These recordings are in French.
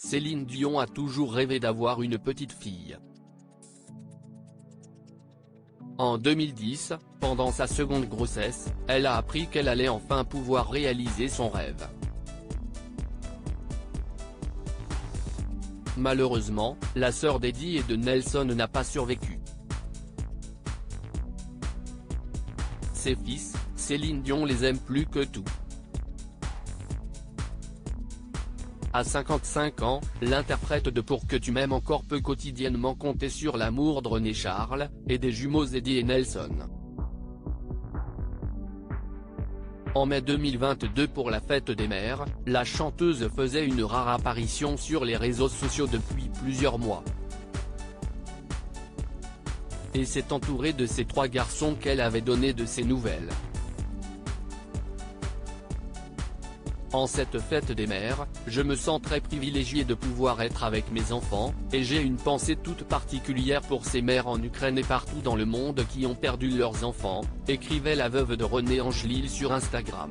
Céline Dion a toujours rêvé d'avoir une petite fille. En 2010, pendant sa seconde grossesse, elle a appris qu'elle allait enfin pouvoir réaliser son rêve. Malheureusement, la sœur d'Eddie et de Nelson n'a pas survécu. Ses fils, Céline Dion les aime plus que tout. À 55 ans, l'interprète de Pour que tu m'aimes encore peut quotidiennement compter sur l'amour de René Charles, et des jumeaux Eddie et Nelson. En mai 2022 pour la fête des mères, la chanteuse faisait une rare apparition sur les réseaux sociaux depuis plusieurs mois. Et c'est entourée de ses 3 garçons qu'elle avait donné de ses nouvelles. En cette fête des mères, je me sens très privilégiée de pouvoir être avec mes enfants, et j'ai une pensée toute particulière pour ces mères en Ukraine et partout dans le monde qui ont perdu leurs enfants, écrivait la veuve de René Angelil sur Instagram.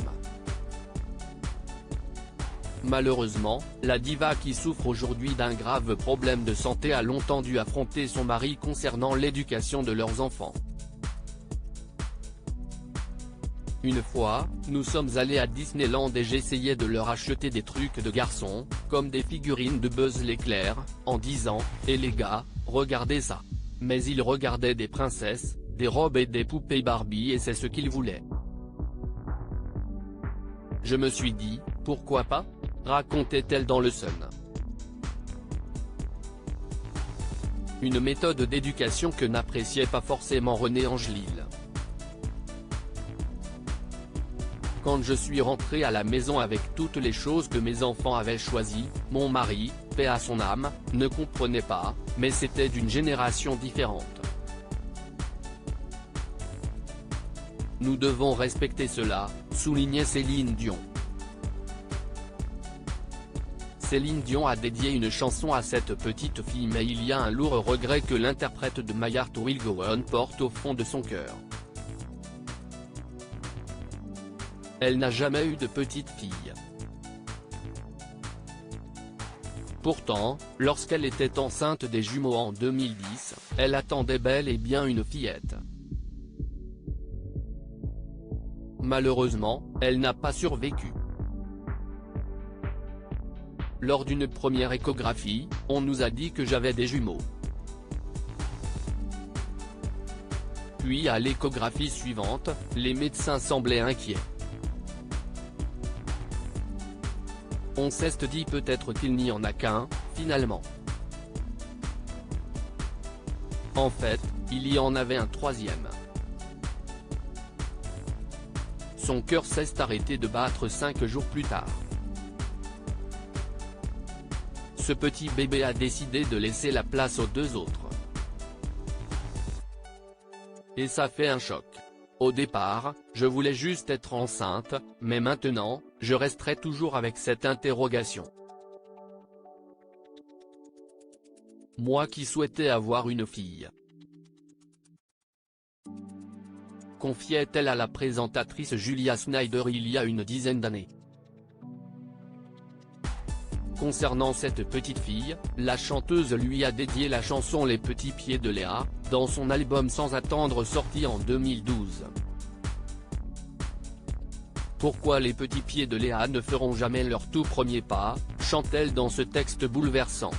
Malheureusement, la diva qui souffre aujourd'hui d'un grave problème de santé a longtemps dû affronter son mari concernant l'éducation de leurs enfants. Une fois, nous sommes allés à Disneyland et j'essayais de leur acheter des trucs de garçons, comme des figurines de Buzz l'éclair, en disant « Eh les gars, regardez ça !» Mais ils regardaient des princesses, des robes et des poupées Barbie et c'est ce qu'ils voulaient. Je me suis dit, pourquoi pas ? Racontait-elle dans le Sun. Une méthode d'éducation que n'appréciait pas forcément René Angelil. Quand je suis rentré à la maison avec toutes les choses que mes enfants avaient choisies, mon mari, paix à son âme, ne comprenait pas, mais c'était d'une génération différente. Nous devons respecter cela, soulignait Céline Dion. Céline Dion a dédié une chanson à cette petite fille mais il y a un lourd regret que l'interprète de My Heart Will Go On porte au fond de son cœur. Elle n'a jamais eu de petite fille. Pourtant, lorsqu'elle était enceinte des jumeaux en 2010, elle attendait bel et bien une fillette. Malheureusement, elle n'a pas survécu. Lors d'une première échographie, on nous a dit que j'avais des jumeaux. Puis à l'échographie suivante, les médecins semblaient inquiets. On s'est dit peut-être qu'il n'y en a qu'un, finalement. En fait, il y en avait un 3e. Son cœur s'est arrêté de battre 5 jours plus tard. Ce petit bébé a décidé de laisser la place aux 2 autres. Et ça fait un choc. Au départ, je voulais juste être enceinte, mais maintenant, je resterai toujours avec cette interrogation. Moi qui souhaitais avoir une fille. Confiait-elle à la présentatrice Julia Snyder il y a une dizaine d'années. Concernant cette petite fille, la chanteuse lui a dédié la chanson Les petits pieds de Léa, dans son album Sans attendre sorti en 2012. Pourquoi les petits pieds de Léa ne feront jamais leur tout premier pas, chante-t-elle dans ce texte bouleversant.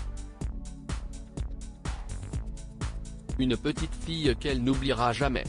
Une petite fille qu'elle n'oubliera jamais.